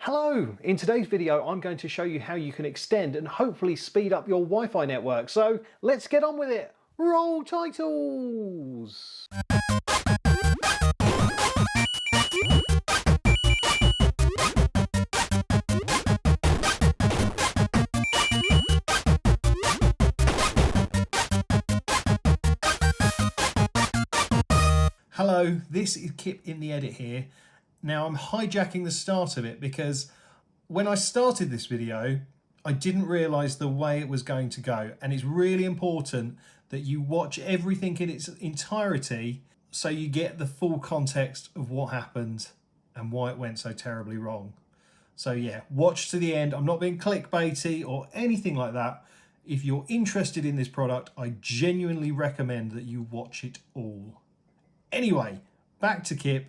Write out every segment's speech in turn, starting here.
Hello! In today's video I'm going to show you how you can extend and hopefully speed up your Wi-Fi network. So let's get on with it! Roll titles! Hello, this is Kip in the edit here. Now I'm hijacking the start of it because when I started this video, I didn't realise the way it was going to go. And it's really important that you watch everything in its entirety so you get the full context of what happened and why it went so terribly wrong. So yeah, watch to the end. I'm not being clickbaity or anything like that. If you're interested in this product, I genuinely recommend that you watch it all. Anyway, back to Kip,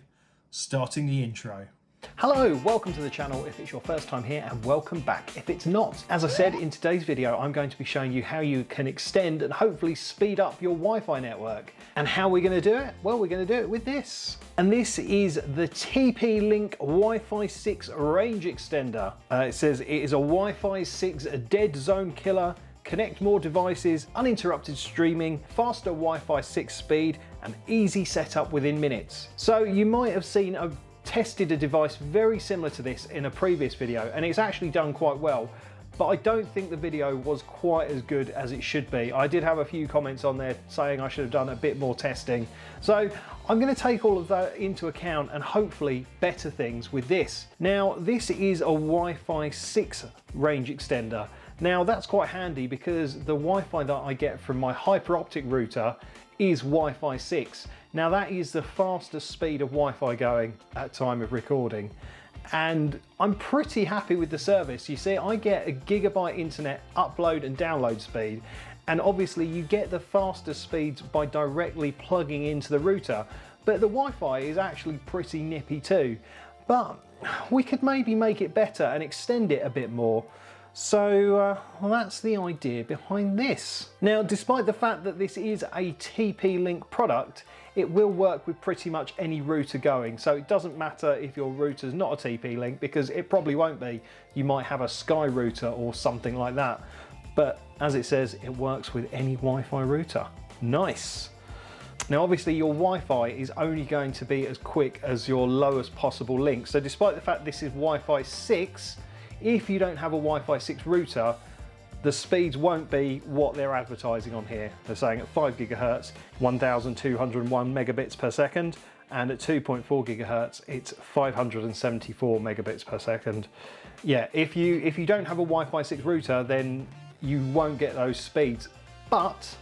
starting the intro. Hello, welcome to the channel if it's your first time here, and welcome back if it's not. As I said, in today's video I'm going to be showing you how you can extend and hopefully speed up your Wi-Fi network. And how we're going to do it? Well, we're going to do it with this. And this is the TP-Link Wi-Fi 6 range extender. It says it is a Wi-Fi 6 dead zone killer. Connect more devices, uninterrupted streaming, faster Wi-Fi 6 speed, and easy setup within minutes. So you might have seen tested a device very similar to this in a previous video, and it's actually done quite well, but I don't think the video was quite as good as it should be. I did have a few comments on there saying I should have done a bit more testing. So I'm going to take all of that into account and hopefully better things with this. Now, this is a Wi-Fi 6 range extender. Now that's quite handy because the Wi-Fi that I get from my hyper optic router is Wi-Fi 6. Now that is the fastest speed of Wi-Fi going at time of recording. And I'm pretty happy with the service. You see, I get a gigabyte internet upload and download speed. And obviously you get the fastest speeds by directly plugging into the router. But the Wi-Fi is actually pretty nippy too. But we could maybe make it better and extend it a bit more. So well, that's the idea behind this. Now, despite the fact that this is a TP-Link product, it will work with pretty much any router going. So it doesn't matter if your router's not a TP-Link, because it probably won't be. You might have a Sky router or something like that. But as it says, it works with any Wi-Fi router. Nice. Now obviously your Wi-Fi is only going to be as quick as your lowest possible link. So despite the fact this is Wi-Fi 6, if you don't have a Wi-Fi 6 router, the speeds won't be what they're advertising on here. They're saying at 5 gigahertz, 1201 megabits per second, and at 2.4 gigahertz, it's 574 megabits per second. Yeah, if you don't have a Wi-Fi 6 router, then you won't get those speeds. But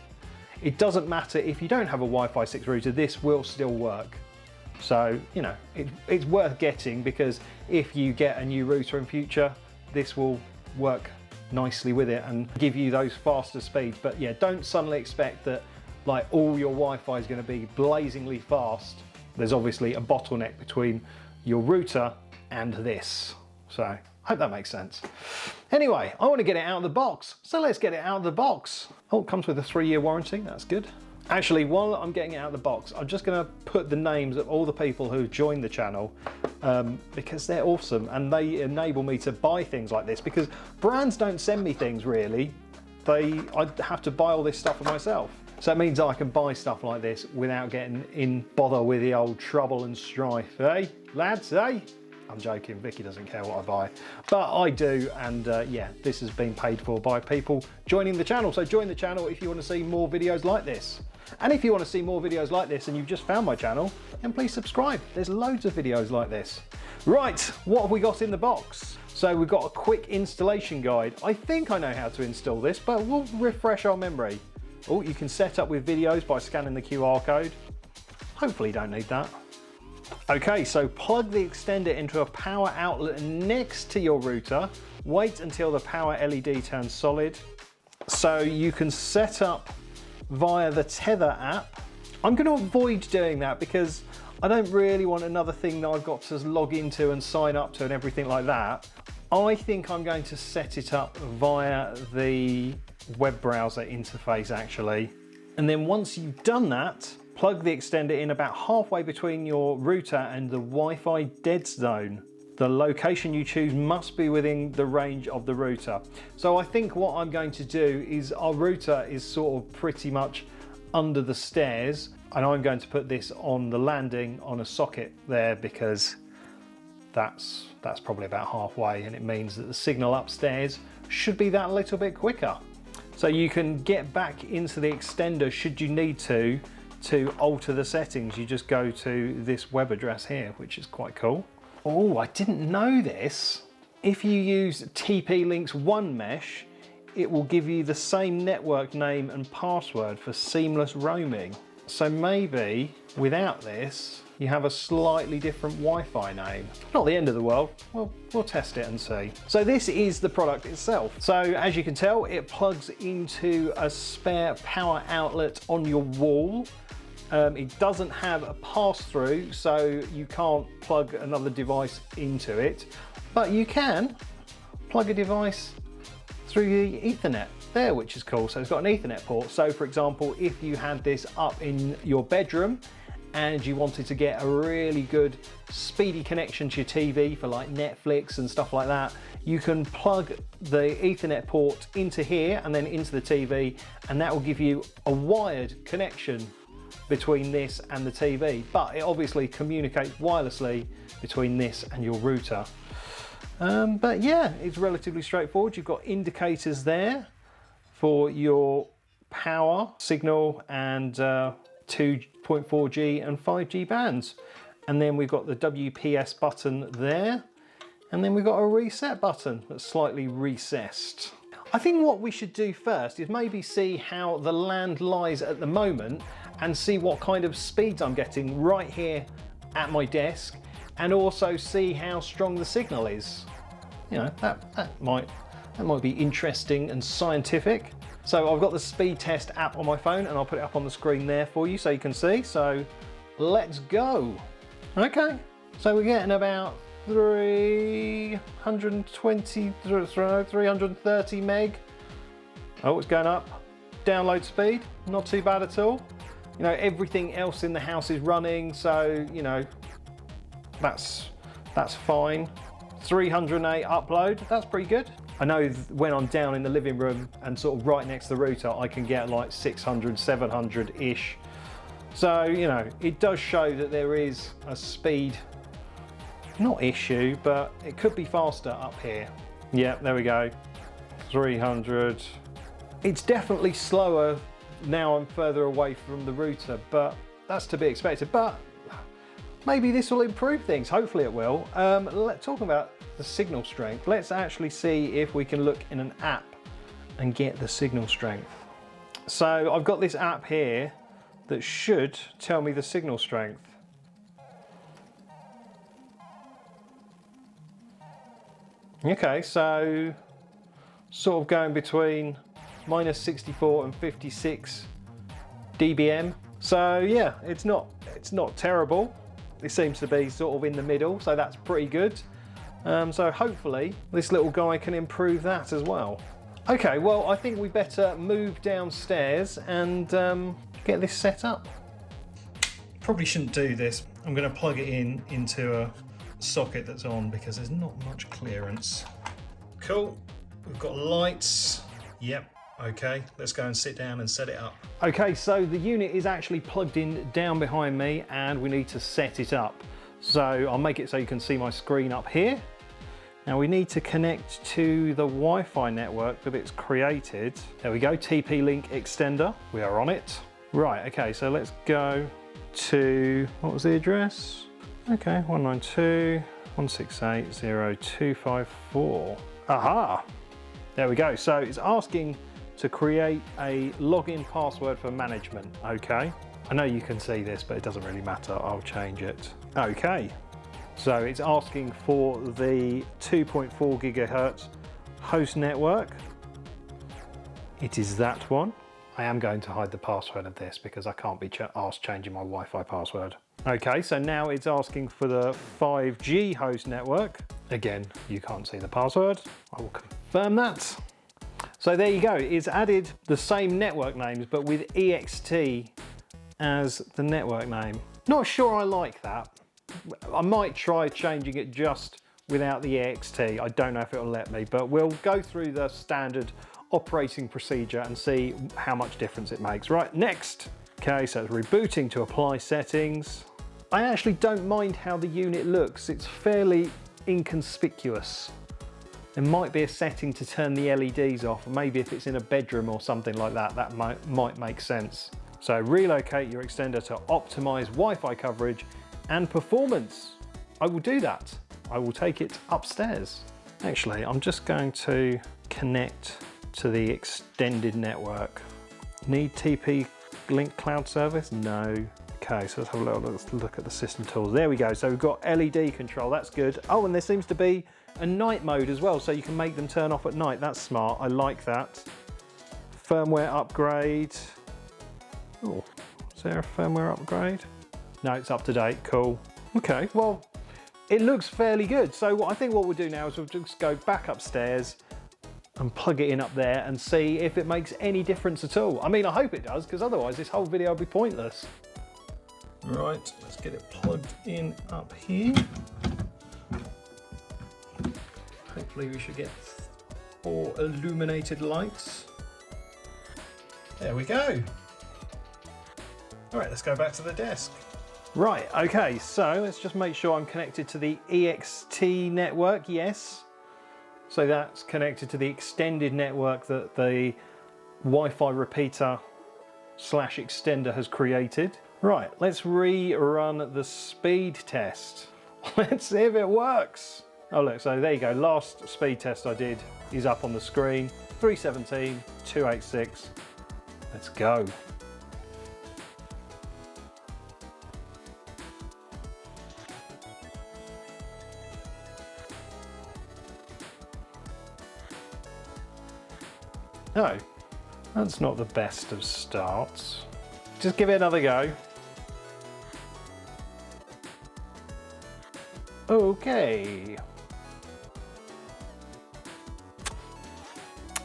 it doesn't matter if you don't have a Wi-Fi 6 router, this will still work. So, you know, it's worth getting, because if you get a new router in future, this will work nicely with it and give you those faster speeds. But yeah, don't suddenly expect that like all your Wi-Fi is going to be blazingly fast. There's obviously a bottleneck between your router and this. So I hope that makes sense. Anyway, I want to get it out of the box. So let's get it out of the box. Oh, it comes with a 3-year warranty. That's good. Actually, while I'm getting it out of the box, I'm just going to put the names of all the people who joined the channel because they're awesome and they enable me to buy things like this, because brands don't send me things really. I have to buy all this stuff for myself. So it means I can buy stuff like this without getting in bother with the old trouble and strife. Eh, lads, eh? I'm joking, Vicky doesn't care what I buy, but I do, and yeah, this has been paid for by people joining the channel. So join the channel if you want to see more videos like this. And if you want to see more videos like this and you've just found my channel, then please subscribe. There's loads of videos like this. Right, what have we got in the box? So we've got a quick installation guide. I think I know how to install this, but we'll refresh our memory. Oh, you can set up with videos by scanning the QR code. Hopefully you don't need that. Okay, so plug the extender into a power outlet next to your router. Wait until the power LED turns solid. So you can set up via the Tether app. I'm going to avoid doing that because I don't really want another thing that I've got to log into and sign up to and everything like that. I think I'm going to set it up via the web browser interface actually. And then once you've done that, plug the extender in about halfway between your router and the Wi-Fi dead zone. The location you choose must be within the range of the router. So I think what I'm going to do is, our router is sort of pretty much under the stairs, and I'm going to put this on the landing on a socket there, because that's probably about halfway, and it means that the signal upstairs should be that little bit quicker. So you can get back into the extender should you need to alter the settings. You just go to this web address here, which is quite cool. Oh, I didn't know this. If you use TP-Link's One Mesh, it will give you the same network name and password for seamless roaming. So maybe without this, you have a slightly different Wi-Fi name. Not the end of the world. We'll test it and see. So this is the product itself. So as you can tell, it plugs into a spare power outlet on your wall. It doesn't have a pass-through, so you can't plug another device into it, but you can plug a device through the Ethernet there, which is cool. So it's got an Ethernet port. So for example, if you had this up in your bedroom and you wanted to get a really good speedy connection to your TV for like Netflix and stuff like that, you can plug the Ethernet port into here and then into the TV, and that will give you a wired connection between this and the TV, but it obviously communicates wirelessly between this and your router. But yeah, it's relatively straightforward. You've got indicators there for your power, signal, and 2.4G and 5G bands. And then we've got the WPS button there, and then we've got a reset button that's slightly recessed. I think what we should do first is maybe see how the land lies at the moment and see what kind of speeds I'm getting right here at my desk, and also see how strong the signal is. You know, that might be interesting and scientific. So I've got the speed test app on my phone, and I'll put it up on the screen there for you so you can see. So let's go. Okay, so we're getting about 330 meg. Oh, it's going up. Download speed, not too bad at all. You know, everything else in the house is running, so you know, that's fine. 308 upload, that's pretty good. I know when I'm down in the living room and sort of right next to the router, I can get like 600, 700-ish. So, you know, it does show that there is a speed, not issue, but it could be faster up here. Yeah, there we go, 300. It's definitely slower now I'm further away from the router, but that's to be expected. But maybe this will improve things, hopefully it will. Let's talk about the signal strength. Let's actually see if we can look in an app and get the signal strength. So I've got this app here that should tell me the signal strength. Okay, so sort of going between minus 64 and 56 dBm. So yeah, it's not terrible. It seems to be sort of in the middle, so that's pretty good. So hopefully this little guy can improve that as well. Okay, well, I think we better move downstairs and get this set up. Probably shouldn't do this. I'm going to plug it into a socket that's on because there's not much clearance. Cool, we've got lights. Yep, okay, let's go and sit down and set it up. Okay, so the unit is actually plugged in down behind me and we need to set it up. So I'll make it so you can see my screen up here. Now we need to connect to the Wi-Fi network that it's created. There we go, TP-Link extender. We are on it. Right, okay, so let's go to, what was the address? Okay, 192.168.0.254. Aha! There we go. So it's asking to create a login password for management. Okay. I know you can see this, but it doesn't really matter. I'll change it. Okay. So it's asking for the 2.4 gigahertz host network. It is that one. I am going to hide the password of this because I can't be asked changing my Wi-Fi password. Okay, so now it's asking for the 5G host network. Again, you can't see the password. I will confirm that. So there you go. It's added the same network names, but with EXT as the network name. Not sure I like that. I might try changing it just without the EXT. I don't know if it'll let me, but we'll go through the standard operating procedure and see how much difference it makes. Right, next. Okay, so it's rebooting to apply settings. I actually don't mind how the unit looks. It's fairly inconspicuous. There might be a setting to turn the LEDs off. Maybe if it's in a bedroom or something like that, that might make sense. So relocate your extender to optimize Wi-Fi coverage and performance. I will do that. I will take it upstairs. Actually, I'm just going to connect to the extended network. Need TP-Link cloud service? No. Okay, so let's have a look at the system tools. There we go. So we've got LED control, that's good. Oh, and there seems to be a night mode as well, so you can make them turn off at night. That's smart, I like that. Firmware upgrade. Oh, is there a firmware upgrade? No, it's up to date, cool. Okay, well, it looks fairly good. So I think what we'll do now is we'll just go back upstairs and plug it in up there and see if it makes any difference at all. I mean, I hope it does, because otherwise this whole video will be pointless. Right, let's get it plugged in up here. Hopefully we should get 4 illuminated lights. There we go. All right, let's go back to the desk. Right, okay, so let's just make sure I'm connected to the EXT network, yes. So that's connected to the extended network that the Wi-Fi repeater / extender has created. Right, let's rerun the speed test. Let's see if it works. Oh look, so there you go, last speed test I did is up on the screen. 317, 286, let's go. No, that's not the best of starts. Just give it another go. Okay.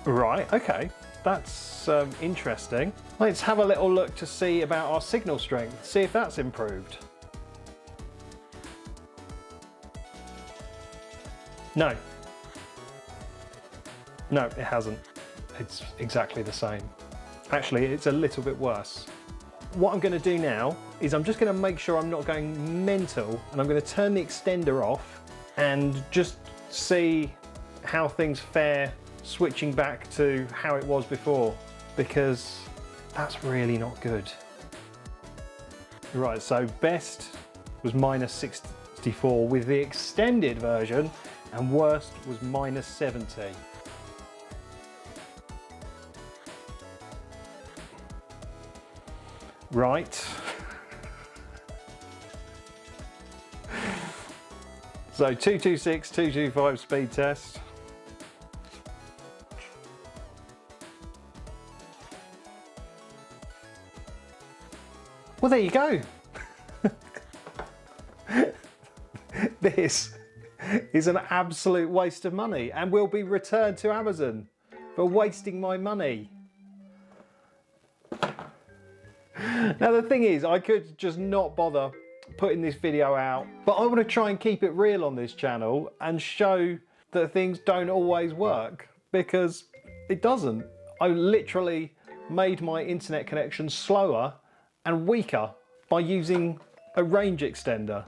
Right, okay, that's interesting. Let's have a little look to see about our signal strength, see if that's improved. No. No, it hasn't. It's exactly the same. Actually, it's a little bit worse. What I'm going to do now is I'm just going to make sure I'm not going mental, and I'm going to turn the extender off and just see how things fare switching back to how it was before, because that's really not good. Right, so best was -64 with the extended version, and worst was -70. Right. So 226, 225 speed test. Well, there you go. This is an absolute waste of money and will be returned to Amazon for wasting my money. Now the thing is, I could just not bother putting this video out, but I want to try and keep it real on this channel and show that things don't always work, because it doesn't. I literally made my internet connection slower and weaker by using a range extender.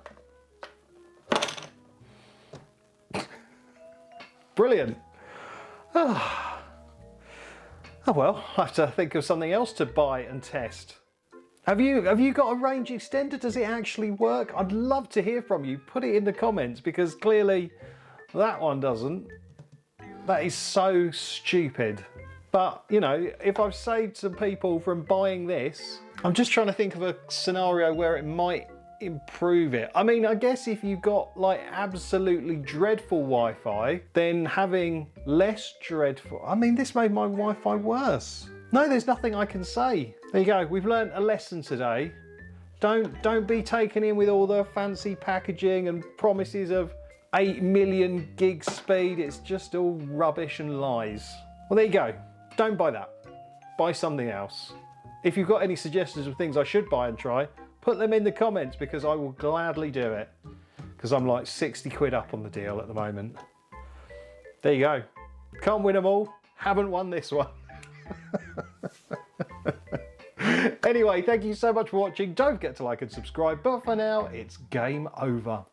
Brilliant. Oh well, I have to think of something else to buy and test. Have you got a range extender? Does it actually work? I'd love to hear from you. Put it in the comments, because clearly that one doesn't. That is so stupid. But, you know, if I've saved some people from buying this, I'm just trying to think of a scenario where it might improve it. I mean, I guess if you've got like absolutely dreadful Wi-Fi, then having less dreadful... I mean, this made my Wi-Fi worse. No, there's nothing I can say. There you go, we've learned a lesson today. Don't be taken in with all the fancy packaging and promises of 8 million gig speed. It's just all rubbish and lies. Well, there you go. Don't buy that. Buy something else. If you've got any suggestions of things I should buy and try, put them in the comments, because I will gladly do it. because I'm like 60 quid up on the deal at the moment. There you go. Can't win them all. Haven't won this one. Anyway, thank you so much for watching. Don't forget to like and subscribe. But for now, it's game over.